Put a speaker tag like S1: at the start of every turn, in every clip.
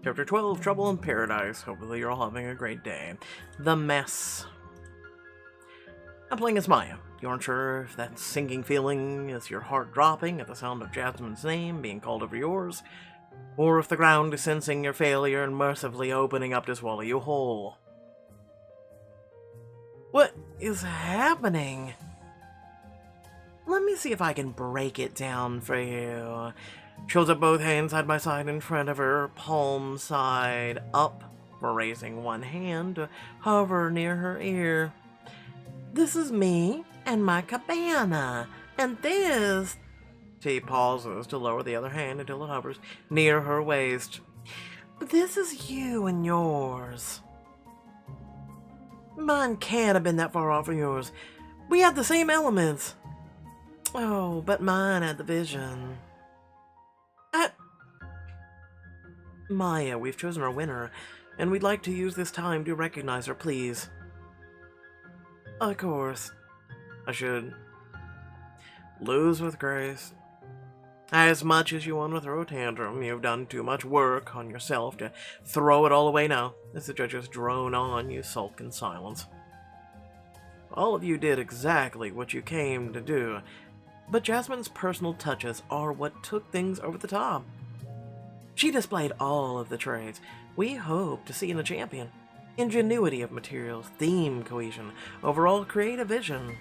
S1: Chapter 12, Trouble in Paradise. Hopefully you're all having a great day. The Mess. I'm playing as Maya. You aren't sure if that sinking feeling is your heart dropping at the sound of Jasmine's name being called over yours, or if the ground is sensing your failure and mercifully opening up to swallow you whole. What is happening? Let me see if I can break it down for you. She holds up both hands side by side in front of her, palm side up, raising one hand to hover near her ear. This is me and my cabana, and this... She pauses to lower the other hand until it hovers near her waist. This is you and yours. Mine can't have been that far off from yours. We had the same elements. Oh, but mine had the vision. Maya, we've chosen our winner, and we'd like to use this time to recognize her, please. Of course. I should. Lose with grace. As much as you want to throw a tantrum, you've done too much work on yourself to throw it all away now. As the judges drone on, you sulk in silence. All of you did exactly what you came to do, but Jasmine's personal touches are what took things over the top. She displayed all of the traits we hope to see in a champion. Ingenuity of materials, theme cohesion, overall creative vision.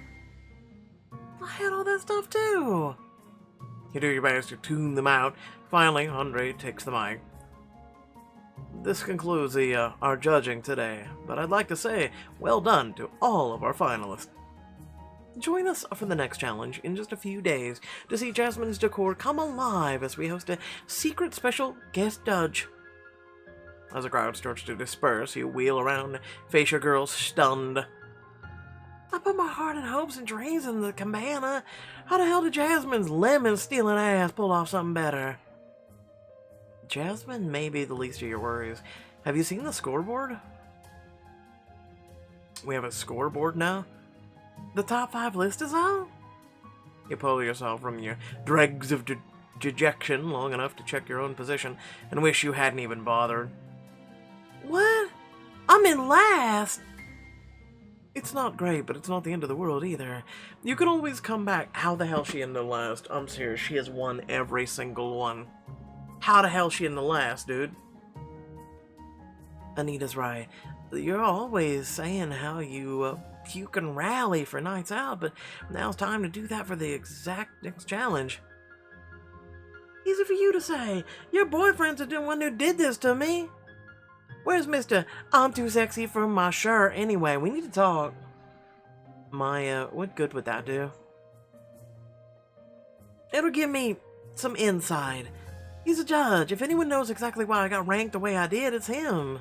S1: I had all that stuff too. You do your best to tune them out. Finally, Andre takes the mic. This concludes our judging today, but I'd like to say well done to all of our finalists. Join us for the next challenge in just a few days to see Jasmine's decor come alive as we host a secret special guest judge. As the crowd starts to disperse, you wheel around, face your girls stunned. I put my heart and hopes and dreams in the cabana. How the hell did Jasmine's lemon-stealing ass pull off something better? Jasmine may be the least of your worries. Have you seen the scoreboard? We have a scoreboard now? The top 5 list is out? You pull yourself from your dregs of dejection long enough to check your own position and wish you hadn't even bothered. What? I'm in last! It's not great, but it's not the end of the world either. You can always come back. How the hell she in the last? I'm serious, she has won every single one. How the hell she in the last, dude? Anita's right. You're always saying how you can rally for nights out, but now's time to do that for the exact next challenge. Easy for you to say. Your boyfriend's the one who did this to me. Where's Mr. I'm too sexy for my shirt anyway? We need to talk. Maya, what good would that do? It'll give me some insight. He's a judge. If anyone knows exactly why I got ranked the way I did, it's him.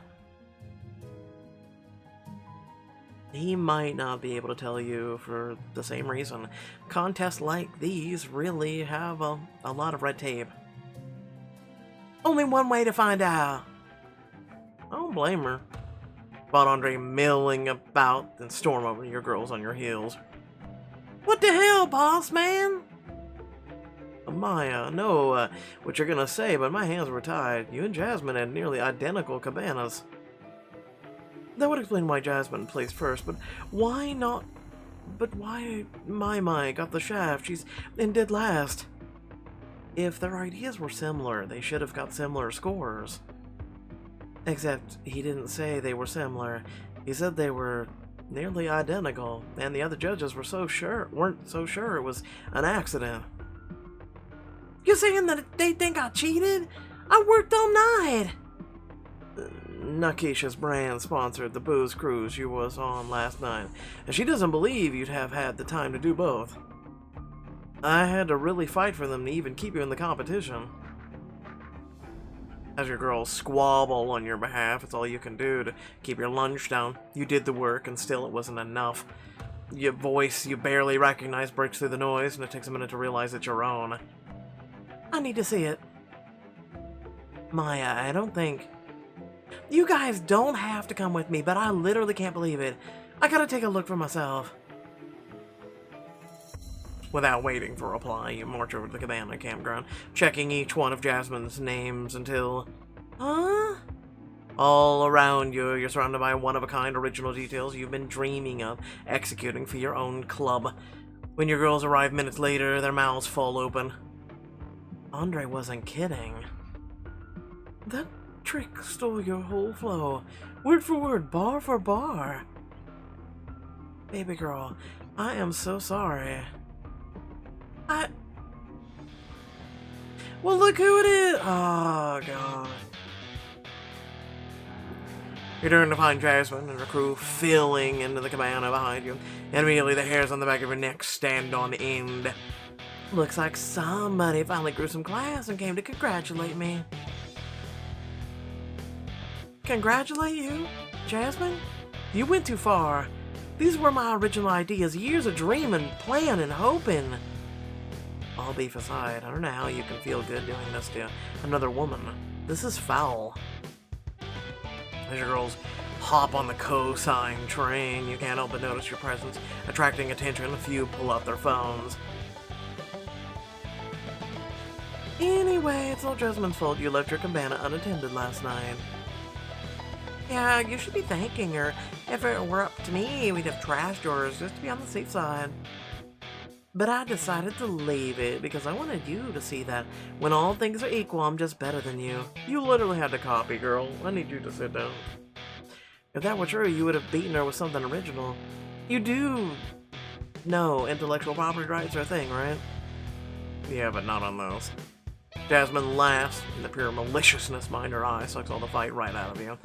S1: He might not be able to tell you for the same reason. Contests like these really have a lot of red tape. Only one way to find out. I don't blame her. About Andre milling about and storm over your girls on your heels. What the hell, boss man? Maya, I know what you're gonna say, but my hands were tied. You and Jasmine had nearly identical cabanas. That would explain why Jasmine placed first, but why not? But why Maya got the shaft? She's in dead last. If their ideas were similar, they should have got similar scores. Except he didn't say they were similar. He said they were nearly identical, and the other judges weren't so sure it was an accident. You're saying that they think I cheated? I worked all night. Nakisha's brand sponsored the booze cruise you was on last night, and she doesn't believe you'd have had the time to do both. I had to really fight for them to even keep you in the competition. As your girls squabble on your behalf, it's all you can do to keep your lunch down. You did the work, and still it wasn't enough. Your voice you barely recognize breaks through the noise, and it takes a minute to realize it's your own. I need to see it. Maya, I don't think... You guys don't have to come with me, but I literally can't believe it. I gotta take a look for myself. Without waiting for a reply, you march over to the cabana campground, checking each one of Jasmine's names until Huh? All around you, you're surrounded by one-of-a-kind original details you've been dreaming of executing for your own club. When your girls arrive minutes later, their mouths fall open. Andre wasn't kidding. That trick stole your whole flow. Word for word, bar for bar. Baby girl, I am so sorry. Well, look who it is! Oh, God. You turn to find Jasmine and her crew filling into the cabana behind you, and immediately the hairs on the back of your neck stand on end. Looks like somebody finally grew some class and came to congratulate me. Congratulate you? Jasmine? You went too far. These were my original ideas, years of dreaming, planning, hoping. All beef aside, I don't know how you can feel good doing this to another woman. This is foul. As your girls hop on the co-sign train, you can't help but notice your presence, attracting attention. A few pull out their phones. Anyway, it's all Jasmine's fault you left your cabana unattended last night. Yeah, you should be thanking her. If it were up to me, we'd have trashed yours just to be on the safe side. But I decided to leave it because I wanted you to see that when all things are equal, I'm just better than you. You literally had to copy, girl. I need you to sit down. If that were true, you would have beaten her with something original. You do know intellectual property rights are a thing, right? Yeah, but not on those. Jasmine laughs, and the pure maliciousness behind her eyes sucks all the fight right out of you.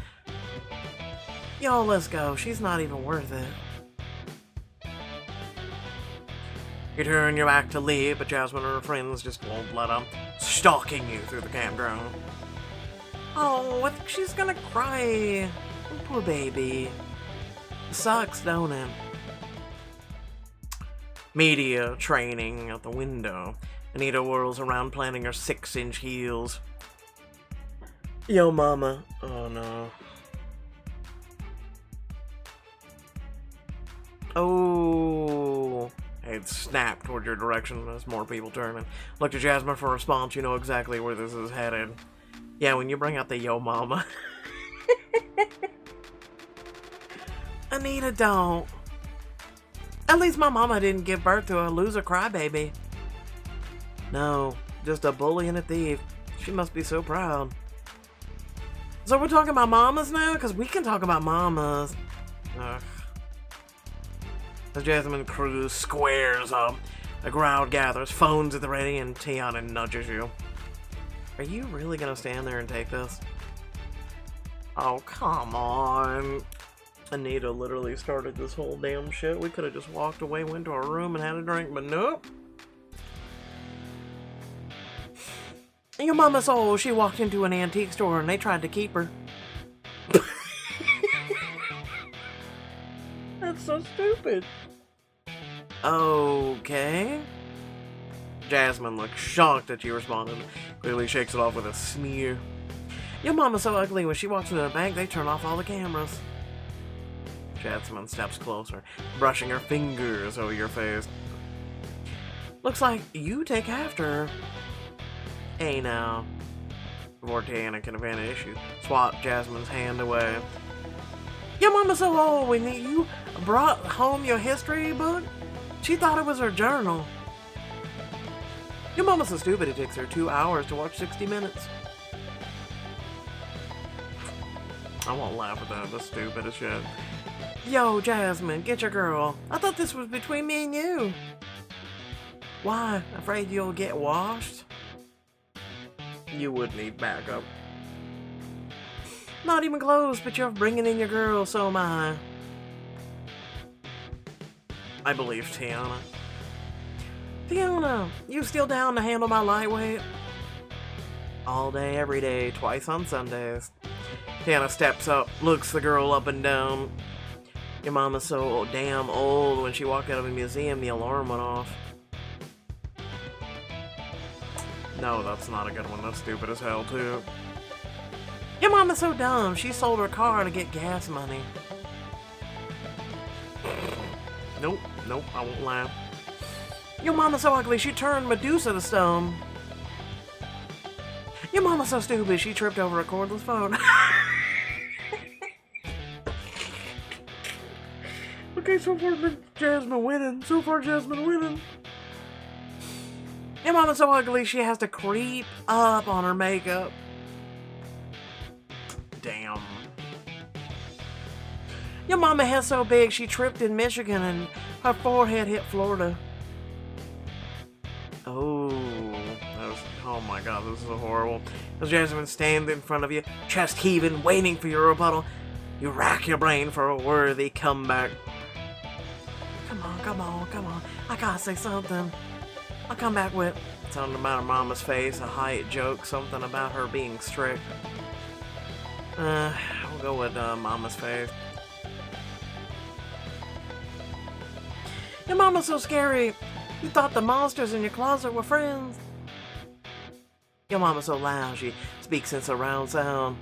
S1: Yo, let's go. She's not even worth it. You turn your back to leave, but Jasmine and her friends just won't let them, stalking you through the campground. Oh, I think she's gonna cry. Oh, poor baby. Sucks, don't it? Media training out the window. Anita whirls around planning her 6-inch heels. Yo, mama. Oh, no. Oh. It snapped toward your direction as more people turn and look to Jasmine for a response. You know exactly where this is headed. Yeah, when you bring out the yo mama. Anita, don't. At least my mama didn't give birth to a loser crybaby. No, just a bully and a thief. She must be so proud. So we're talking about mamas now? Because we can talk about mamas. Ugh. The Jasmine crew squares up. The crowd gathers, phones at the ready, and Tiana nudges you. Are you really gonna stand there and take this? Oh, come on. Anita literally started this whole damn shit. We could have just walked away, went to our room, and had a drink, but nope. Your mama saw she walked into an antique store and they tried to keep her. That's so stupid. Okay. Jasmine looks shocked that you responded. Clearly shakes it off with a sneer. Your mama's so ugly when she walks into the bank, they turn off all the cameras. Jasmine steps closer, brushing her fingers over your face. Looks like you take after her. Hey now. Before Tiana can vanish, you swat Jasmine's hand away. Your mama's so old when you brought home your history book? She thought it was her journal. Your mama's so stupid it takes her 2 hours to watch 60 Minutes. I won't laugh at that. That's stupid as shit. Yo, Jasmine, get your girl. I thought this was between me and you. Why? Afraid you'll get washed? You would need backup. Not even close, but you're bringing in your girl, so am I. I believe Tiana. Tiana, you still down to handle my lightweight? All day, every day, twice on Sundays. Tiana steps up, looks the girl up and down. Your mama's so damn old. When she walked out of a museum, the alarm went off. No, that's not a good one. That's stupid as hell, too. Your mama's so dumb. She sold her car to get gas money. Nope, nope, I won't laugh. Your mama's so ugly, she turned Medusa to stone. Your mama's so stupid, she tripped over a cordless phone. Okay, so far Jasmine winning. So far Jasmine winning. Your mama's so ugly, she has to creep up on her makeup. Damn. Your mama head's so big, she tripped in Michigan and her forehead hit Florida. Oh, oh my god, this is horrible. As Jasmine stands in front of you, chest heaving, waiting for your rebuttal, you rack your brain for a worthy comeback. Come on, I gotta say something. I'll come back with something about her mama's face, a height joke, something about her being strict. We'll go with mama's face. Your mama's so scary. You thought the monsters in your closet were friends. Your mama's so loud, she speaks in surround sound.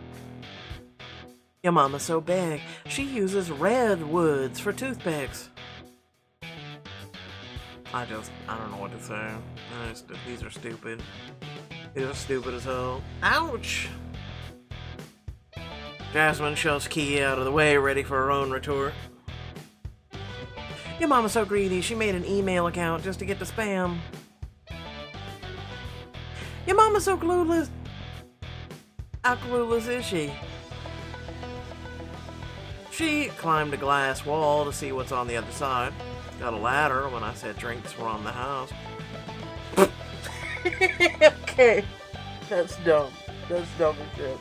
S1: Your mama's so big, she uses redwoods for toothpicks. I don't know what to say. These are stupid. These are stupid as hell. Ouch! Jasmine shoves Key out of the way, ready for her own retort. Your mama's so greedy, she made an email account just to get the spam. Your mama's so clueless. How clueless is she? She climbed a glass wall to see what's on the other side. Got a ladder when I said drinks were on the house. Okay. That's dumb. That's dumb as shit.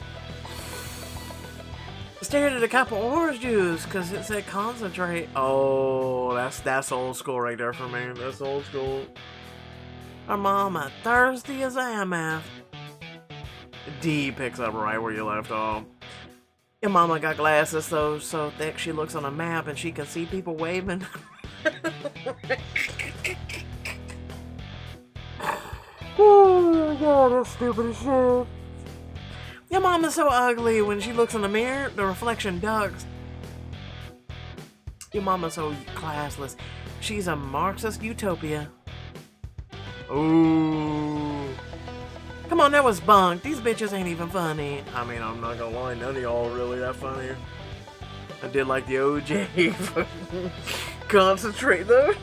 S1: Stared at a cup of orange juice because it said concentrate. Oh, that's old school right there for me. That's old school. Her mama, thirsty as MF. D picks up right where you left off. Your mama got glasses so thick she looks on a map and she can see people waving. Oh god, that's stupid as shit. Your mama's so ugly, when she looks in the mirror, the reflection ducks. Your mama's so classless, she's a Marxist utopia. Ooh. Come on, that was bunk. These bitches ain't even funny. I mean, I'm not gonna lie, none of y'all are really that funny. I did like the OJ. Concentrate though.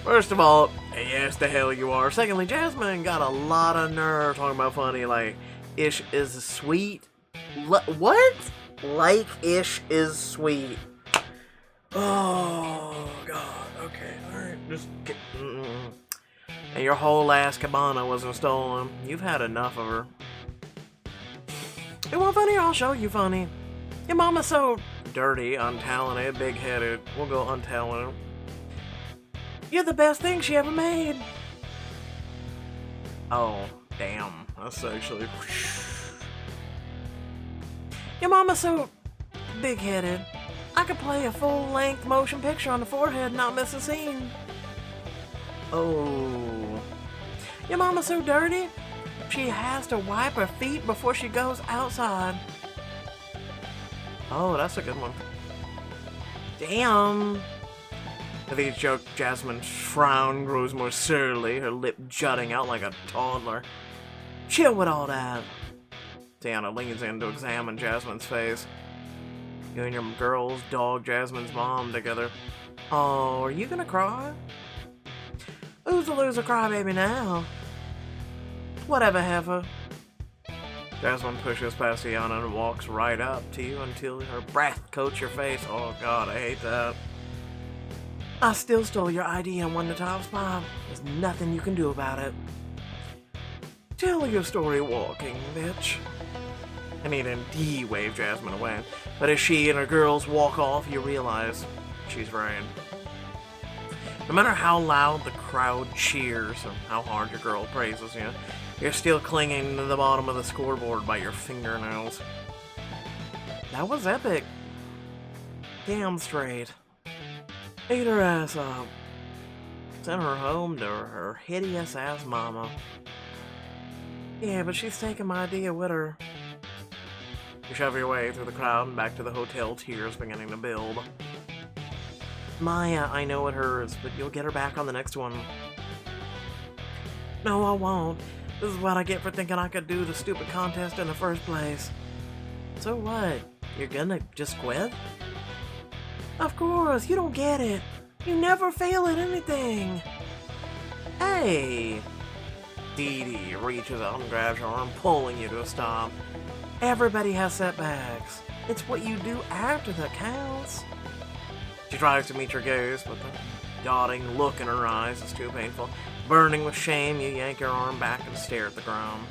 S1: First of all, yes, the hell you are. Secondly, Jasmine got a lot of nerve talking about funny, like, ish is sweet. What? Like ish is sweet. Oh, God. Okay, alright. Just get... And your whole ass cabana wasn't stolen. You've had enough of her. You want funny? I'll show you funny. Your mama's so dirty, untalented, big-headed. We'll go untalented. You're the best thing she ever made. Oh, damn. That's actually... Your mama's so big-headed. I could play a full-length motion picture on the forehead and not miss a scene. Oh. Your mama's so dirty, she has to wipe her feet before she goes outside. Oh, that's a good one. Damn. At each joke, Jasmine's frown grows more surly, her lip jutting out like a toddler. Chill with all that. Tiana leans in to examine Jasmine's face. You and your girls dog Jasmine's mom together. Oh, are you gonna cry? Who's the loser crybaby now? Whatever, heifer. Jasmine pushes past Tiana and walks right up to you until her breath coats your face. Oh god, I hate that. I still stole your ID and won the top spot. There's nothing you can do about it. Tell your story walking, bitch. Anita and D wave Jasmine away, but as she and her girls walk off, you realize she's right. No matter how loud the crowd cheers or how hard your girl praises you, you're still clinging to the bottom of the scoreboard by your fingernails. That was epic. Damn straight. Eat her ass up. Send her home to her hideous ass mama. Yeah, but she's taking my idea with her. You shove your way through the crowd and back to the hotel, tears beginning to build. Maya, I know it hurts, but you'll get her back on the next one. No, I won't. This is what I get for thinking I could do the stupid contest in the first place. So what? You're gonna just quit? Of course, you don't get it. You never fail at anything. Hey! Dee Dee reaches out and grabs your arm, pulling you to a stop. Everybody has setbacks. It's what you do after that counts. She tries to meet your gaze, but the yachting look in her eyes is too painful. Burning with shame, you yank your arm back and stare at the ground.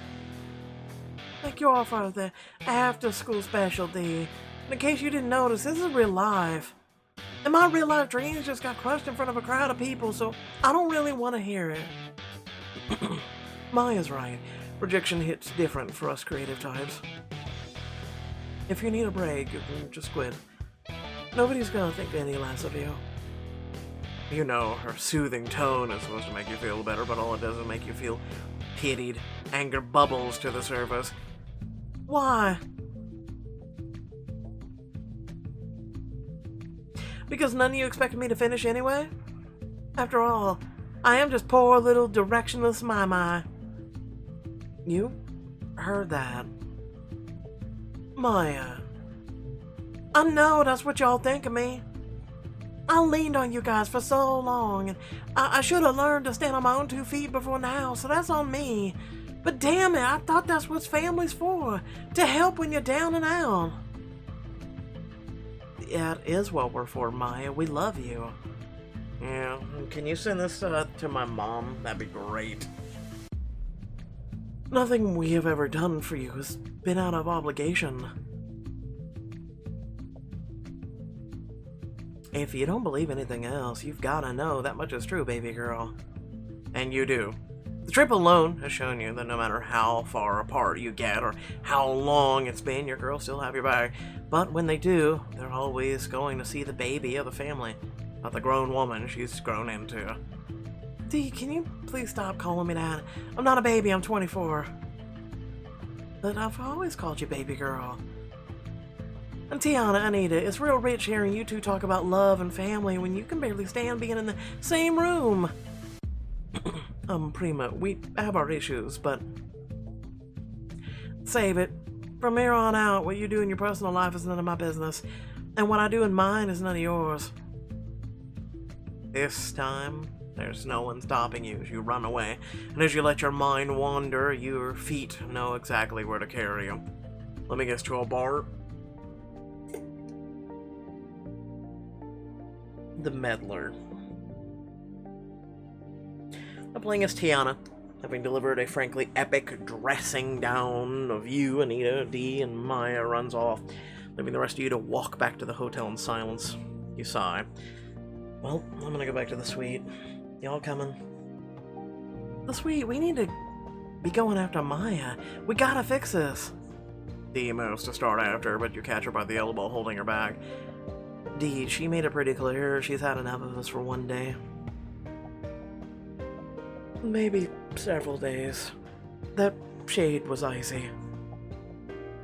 S1: Like you're for the after-school specialty. In case you didn't notice, this is real life. And my real-life dreams just got crushed in front of a crowd of people, so I don't really want to hear it. Maya's right. Rejection hits different for us creative types. If you need a break, just quit. Nobody's gonna think any less of you. You know, her soothing tone is supposed to make you feel better, but all it does is make you feel pitied. Anger bubbles to the surface. Why? Because none of you expected me to finish anyway? After all, I am just poor little directionless Mai. You heard that. Maya. I know that's what y'all think of me. I leaned on you guys for so long, and I should have learned to stand on my own 2 feet before now, so that's on me. But damn it, I thought that's what family's for, to help when you're down and out. Yeah, it is what we're for, Maya. We love you. Yeah, can you send this to my mom? That'd be great. Nothing we have ever done for you has been out of obligation. If you don't believe anything else, you've gotta know that much is true, baby girl. And you do. The trip alone has shown you that no matter how far apart you get or how long it's been, your girls still have your back. But when they do, they're always going to see the baby of the family, not the grown woman she's grown into. Dee, can you please stop calling me that? I'm not a baby, I'm 24. But I've always called you baby girl. And Tiana, Anita, it's real rich hearing you two talk about love and family when you can barely stand being in the same room. Prima, we have our issues, but save it. From here on out, what you do in your personal life is none of my business, and what I do in mine is none of yours. This time, there's no one stopping you as you run away, and as you let your mind wander, your feet know exactly where to carry you. Let me guess, to a bar? The Meddler. I'm playing as Tiana, having delivered a frankly epic dressing down of you, Anita, Dee, and Maya runs off, leaving the rest of you to walk back to the hotel in silence. You sigh. Well, I'm gonna go back to the suite. Y'all coming? The suite, we need to be going after Maya. We gotta fix this. Dee moves to start after, but you catch her by the elbow, holding her back. Dee, she made it pretty clear she's had enough of us for one day. Maybe several days. That shade was icy.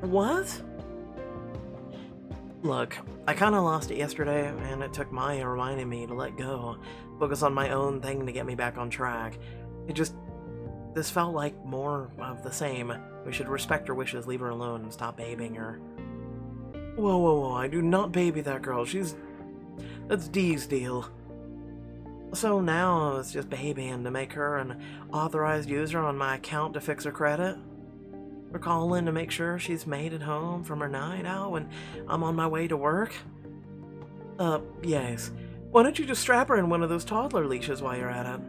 S1: What? Look, I kinda lost it yesterday, and it took Maya reminding me to let go, focus on my own thing to get me back on track. This felt like more of the same. We should respect her wishes, leave her alone, and stop babying her. Whoa, I do not baby that girl. That's Dee's deal. So now it's just babying to make her an authorized user on my account to fix her credit? Or call in to make sure she's made it home from her night out when I'm on my way to work? Yes. Why don't you just strap her in one of those toddler leashes while you're at it?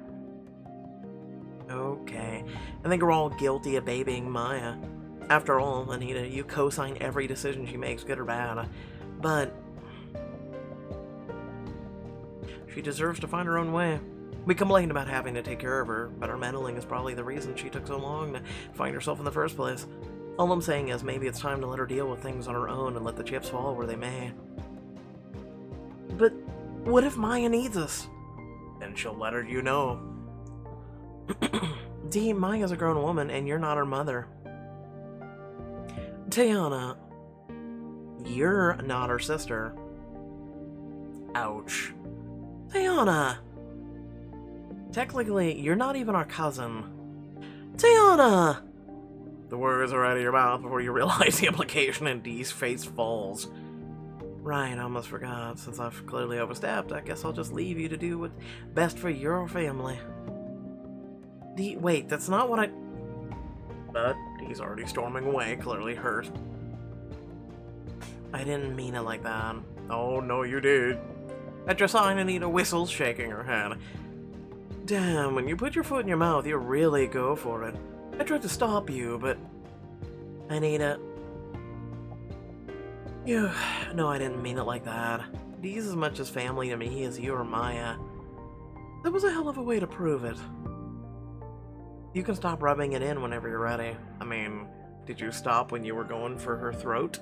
S1: Okay. I think we're all guilty of babying Maya. After all, Anita, you co-sign every decision she makes, good or bad. But she deserves to find her own way. We complained about having to take care of her, but our meddling is probably the reason she took so long to find herself in the first place. All I'm saying is maybe it's time to let her deal with things on her own and let the chips fall where they may. But what if Maya needs us? Then she'll let her know. Dee, Maya's a grown woman and you're not her mother. Tiana, you're not her sister. Ouch. Tiana! Technically, you're not even our cousin. Tiana! The words are out of your mouth before you realize the implication and Dee's face falls. Right, I almost forgot. Since I've clearly overstepped, I guess I'll just leave you to do what's best for your family. Dee, wait, that's not what I... But Dee's already storming away, clearly hurt. I didn't mean it like that. Oh, no, you did. At your sign, Anita whistles, shaking her head. Damn, when you put your foot in your mouth, you really go for it. I tried to stop you, but... Anita... No, I didn't mean it like that. Dee's as much as family to me as you or Maya. That was a hell of a way to prove it. You can stop rubbing it in whenever you're ready. I mean, did you stop when you were going for her throat?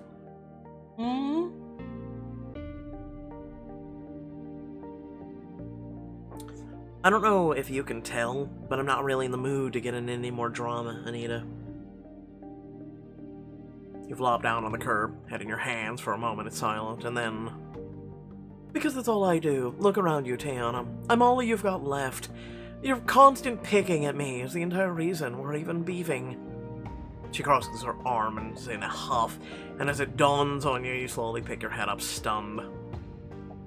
S1: I don't know if you can tell, but I'm not really in the mood to get into any more drama, Anita. You flop down on the curb, head in your hands for a moment, it's silent, and then... Because that's all I do. Look around you, Tiana. I'm all you've got left. Your constant picking at me is the entire reason we're even beefing. She crosses her arm and is in a huff, and as it dawns on you, you slowly pick your head up, stunned.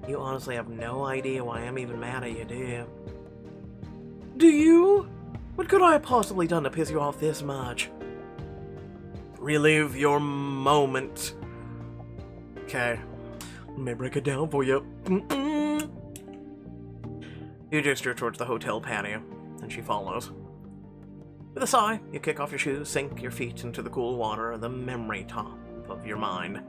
S1: You honestly have no idea why I'm even mad at you, do you? Do you? What could I have possibly done to piss you off this much? Relive your moment. Okay. Let me break it down for you. You gesture towards the hotel patio, and she follows. With a sigh, you kick off your shoes, sink your feet into the cool water of the memory top of your mind.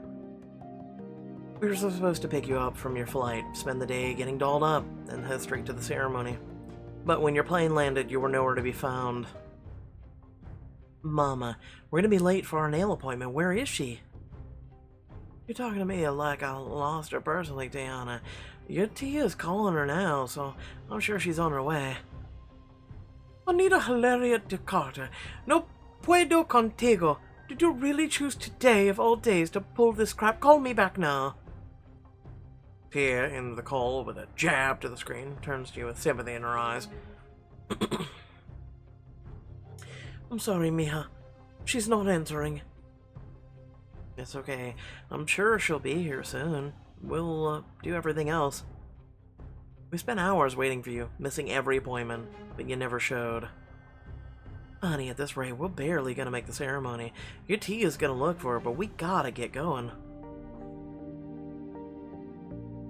S1: We were supposed to pick you up from your flight, spend the day getting dolled up, and head straight to the ceremony. But when your plane landed, you were nowhere to be found. Mama, we're gonna be late for our nail appointment. Where is she? You're talking to me like I lost her personally, Tiana. Your Tia's calling her now, so I'm sure she's on her way. Anita Hilaria de Carter. No puedo contigo. Did you really choose today of all days to pull this crap? Call me back now. Tia, in the call with a jab to the screen, turns to you with sympathy in her eyes. I'm sorry, Mija. She's not answering. It's okay. I'm sure she'll be here soon. We'll do everything else. We spent hours waiting for you, missing every appointment, but you never showed. Honey, at this rate, we're barely gonna make the ceremony. Your Tia's gonna look for her, but we gotta get going.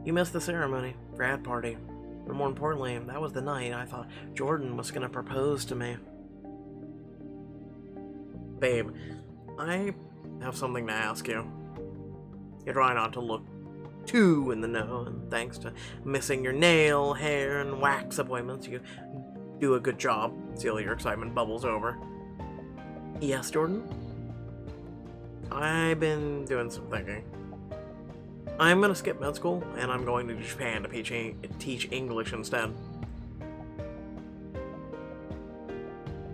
S1: You missed the ceremony, grad party. But more importantly, that was the night I thought Jordan was gonna propose to me. Babe, I have something to ask you. You try not to look too in the know, and thanks to missing your nail, hair, and wax appointments, you do a good job. See all your excitement bubbles over. Yes, Jordan? I've been doing some thinking. I'm gonna skip med school, and I'm going to Japan to teach English instead.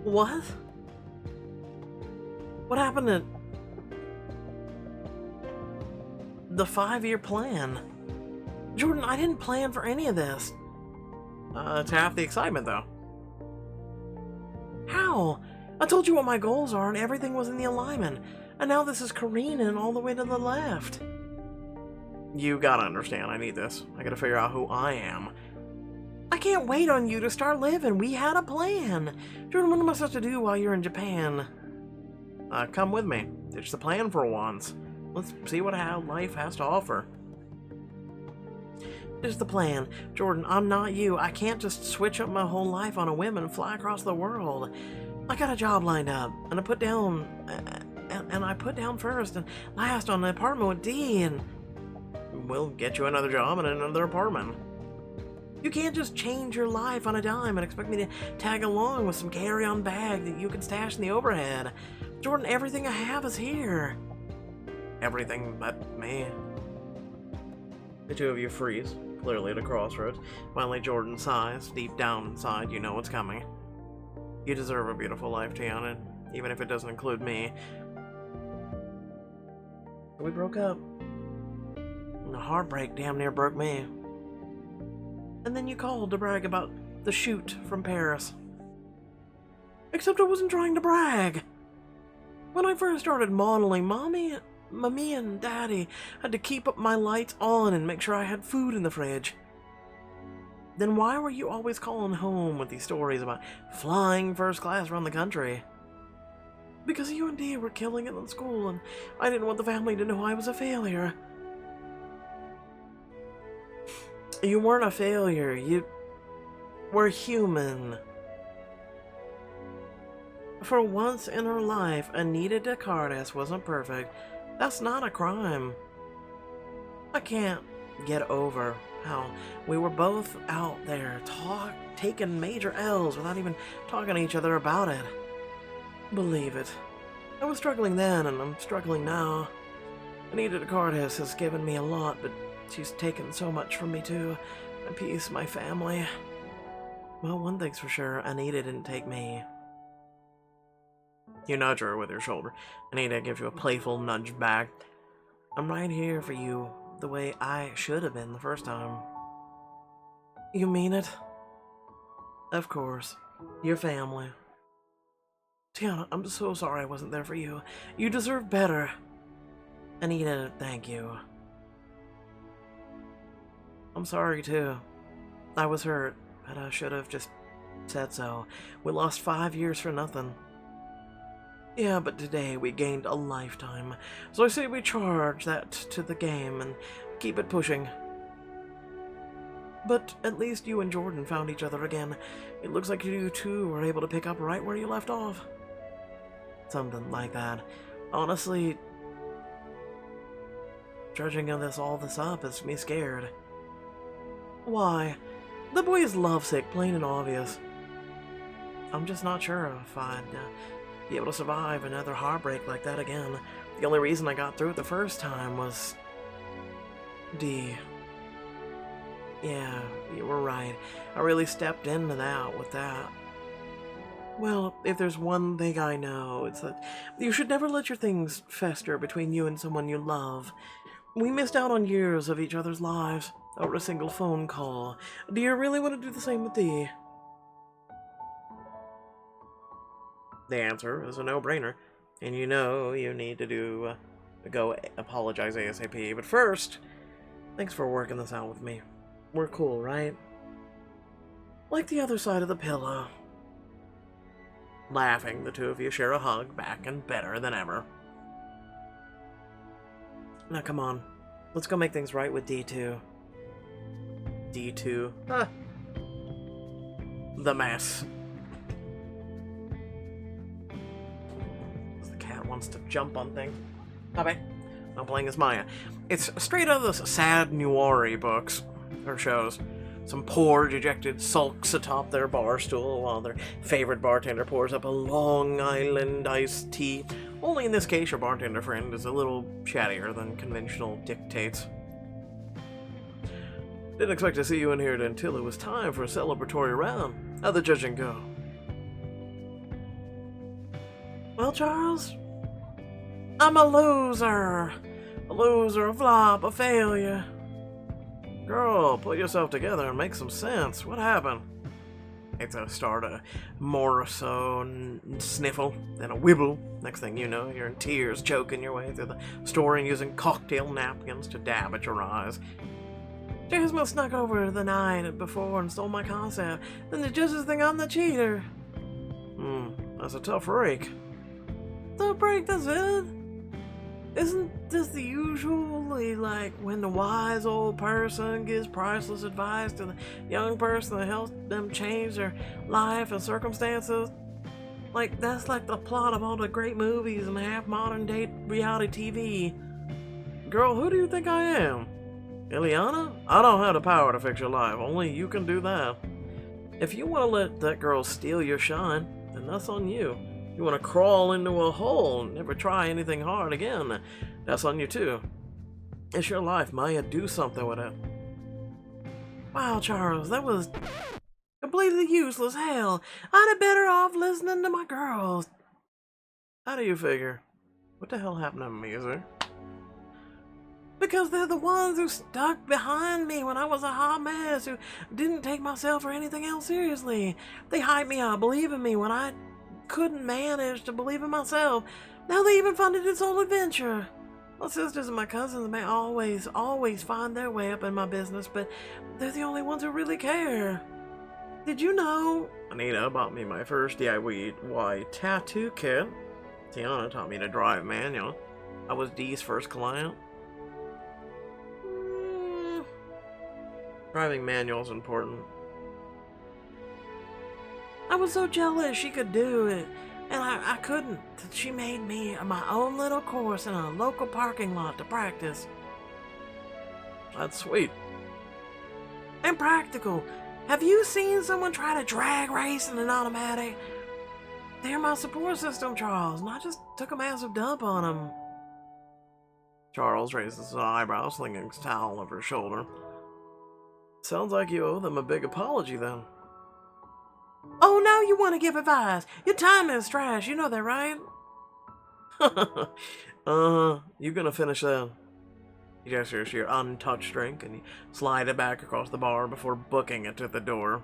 S1: What? What happened to the 5-year plan? Jordan, I didn't plan for any of this. It's half the excitement, though. How? I told you what my goals are, and everything was in the alignment. And now this is careening all the way to the left. You gotta understand, I need this. I gotta figure out who I am. I can't wait on you to start living. We had a plan. Jordan, what am I supposed to do while you're in Japan? Come with me. Ditch the plan for once. Let's see what life has to offer. Here's the plan. Jordan, I'm not you. I can't just switch up my whole life on a whim and fly across the world. I got a job lined up, and I put down first and last on an apartment with Dee, and we'll get you another job and another apartment. You can't just change your life on a dime and expect me to tag along with some carry-on bag that you can stash in the overhead. Jordan, everything I have is here. Everything but me. The two of you freeze, clearly at a crossroads. Finally, Jordan sighs. Deep down inside, you know what's coming. You deserve a beautiful life, Tiana, even if it doesn't include me. We broke up. And the heartbreak damn near broke me. And then you called to brag about the shoot from Paris. Except I wasn't trying to brag. When I first started modeling, Mommy and Daddy had to keep up my lights on and make sure I had food in the fridge. Then why were you always calling home with these stories about flying first class around the country? Because you and Dee were killing it in school, and I didn't want the family to know I was a failure. You weren't a failure. You were human. For once in her life, Anita Descartes wasn't perfect. That's not a crime. I can't get over how we were both out there taking major L's without even talking to each other about it. Believe it. I was struggling then, and I'm struggling now. Anita Descartes has given me a lot, but she's taken so much from me too. My peace, my family. Well, one thing's for sure, Anita didn't take me. You nudge her with your shoulder. Anita gives you a playful nudge back. I'm right here for you, the way I should have been the first time. You mean it? Of course. Your family. Tiana, I'm so sorry I wasn't there for you. You deserve better. Anita, thank you. I'm sorry too. I was hurt, but I should have just said so. We lost 5 years for nothing. Yeah, but today we gained a lifetime. So I say we charge that to the game and keep it pushing. But at least you and Jordan found each other again. It looks like you two were able to pick up right where you left off. Something like that. Honestly, judging all this up is me scared. Why? The boy is lovesick, plain and obvious. I'm just not sure if I'd be able to survive another heartbreak like that again. The only reason I got through it the first time was Dee. Yeah, you were right. I really stepped into that with that. Well, if there's one thing I know, it's that you should never let your things fester between you and someone you love. We missed out on years of each other's lives over a single phone call. Do you really want to do the same with Dee? The answer is a no-brainer, and you know you need to go apologize ASAP. But first, thanks for working this out with me. We're cool, right? Like the other side of the pillow. Laughing, the two of you share a hug back and better than ever. Now come on, let's go make things right with D2. D2? Huh. The mess. The cat wants to jump on things. Bye-bye. I'm playing as Maya. It's straight out of those sad noir books, or shows. Some poor, dejected sulks atop their bar stool while their favorite bartender pours up a Long Island iced tea. Only in this case, your bartender friend is a little chattier than conventional dictates. Didn't expect to see you in here until it was time for a celebratory round. How'd the judging go? Well, Charles, I'm a loser. A loser, a flop, a failure. Girl, pull yourself together and make some sense. What happened? It's a start, a more or so sniffle, then a wibble. Next thing you know, you're in tears, choking your way through the store and using cocktail napkins to dab at your eyes. Jasmine snuck over the night before and stole my concept. Then the judges think I'm the cheater. That's a tough break. Tough break, that's it? Isn't this the usually like when the wise old person gives priceless advice to the young person that helps them change their life and circumstances? Like, that's like the plot of all the great movies and half modern day reality TV. Girl, who do you think I am? Ileana? I don't have the power to fix your life, only you can do that. If you want to let that girl steal your shine, then that's on you. You want to crawl into a hole and never try anything hard again, that's on you too. It's your life, Maya. Do something with it. Wow, Charles, that was completely useless. Hell, I'd have better off listening to my girls. How do you figure? What the hell happened to me, is there? Because they're the ones who stuck behind me when I was a hot mess, who didn't take myself or anything else seriously. They hyped me up, believe in me when I couldn't manage to believe it myself. Now they even funded its whole adventure. My sisters and my cousins may always find their way up in my business, but they're the only ones who really care. Did you know Anita bought me my first DIY tattoo kit? Tiana taught me to drive manual. I was Dee's first client. Driving manual is important. I was so jealous she could do it, and I couldn't. She made me my own little course in a local parking lot to practice. That's sweet. And practical. Have you seen someone try to drag race in an automatic? They're my support system, Charles, and I just took a massive dump on them. Charles raises his eyebrows, slinging his towel over his shoulder. Sounds like you owe them a big apology, then. Oh, now you want to give advice. Your time is trash, you know that, right? You gonna finish that? You gestures your untouched drink, and you slide it back across the bar before booking it to the door.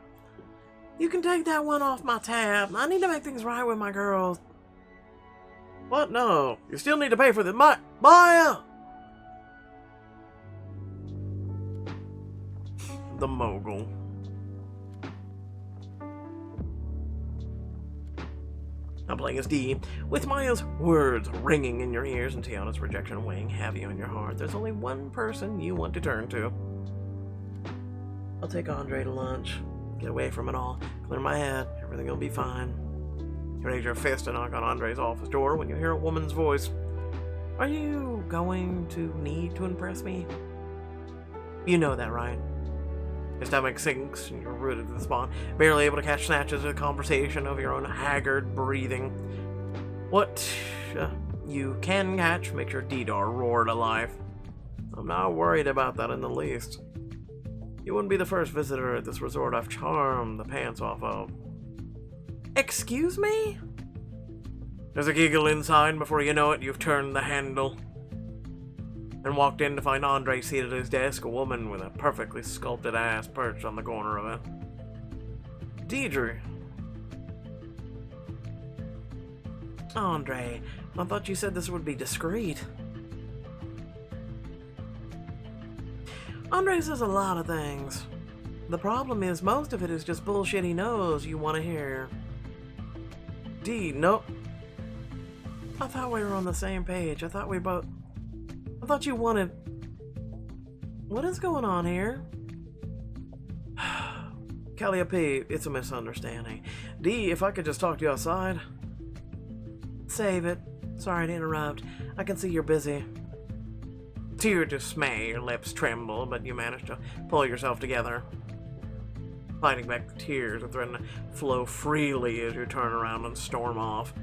S1: You can take that one off my tab. I need to make things right with my girls. What? No. You still need to pay for the Maya! The mogul. I'm playing as Dee, with Maya's words ringing in your ears and Tiana's rejection weighing heavy on your heart. There's only one person you want to turn to. I'll take Andre to lunch. Get away from it all. Clear my head. Everything will be fine. You raise your fist to knock on Andre's office door when you hear a woman's voice. Are you going to need to impress me? You know that, right? Your stomach sinks and you're rooted to the spot, barely able to catch snatches of the conversation of your own haggard breathing. What you can catch makes your Dedar roar to life. I'm not worried about that in the least. You wouldn't be the first visitor at this resort I've charmed the pants off of. Excuse me? There's a giggle inside. Before you know it, you've turned the handle and walked in to find Andre seated at his desk, a woman with a perfectly sculpted ass perched on the corner of it. Deidre. Andre, I thought you said this would be discreet. Andre says a lot of things. The problem is most of it is just bullshit he knows you want to hear. Dee, nope. I thought we were on the same page. I thought you wanted... What is going on here? Calliope, it's a misunderstanding. Dee, if I could just talk to you outside. Save it. Sorry to interrupt. I can see you're busy. To your dismay, your lips tremble, but you manage to pull yourself together. Fighting back the tears that threaten to flow freely as you turn around and storm off.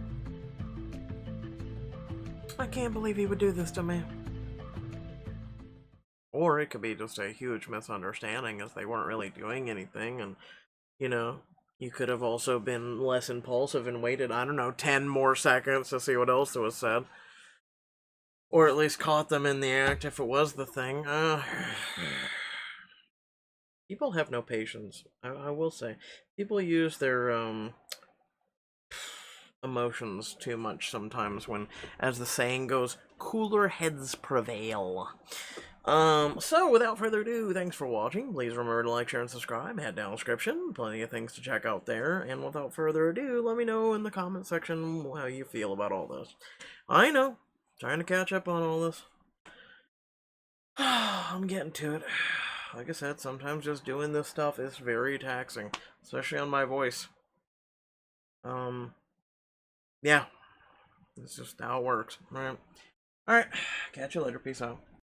S1: I can't believe he would do this to me. Or it could be just a huge misunderstanding as they weren't really doing anything, and, you know, you could have also been less impulsive and waited, I don't know, 10 more seconds to see what else was said. Or at least caught them in the act if it was the thing. People have no patience, I will say. People use their emotions too much sometimes when, as the saying goes, cooler heads prevail. So without further ado, thanks for watching. Please remember to like, share, and subscribe. Head down description. Plenty of things to check out there. And without further ado, let me know in the comment section how you feel about all this. I know. Trying to catch up on all this. I'm getting to it. Like I said, sometimes just doing this stuff is very taxing. Especially on my voice. Yeah. It's just how it works. Alright. Catch you later. Peace out.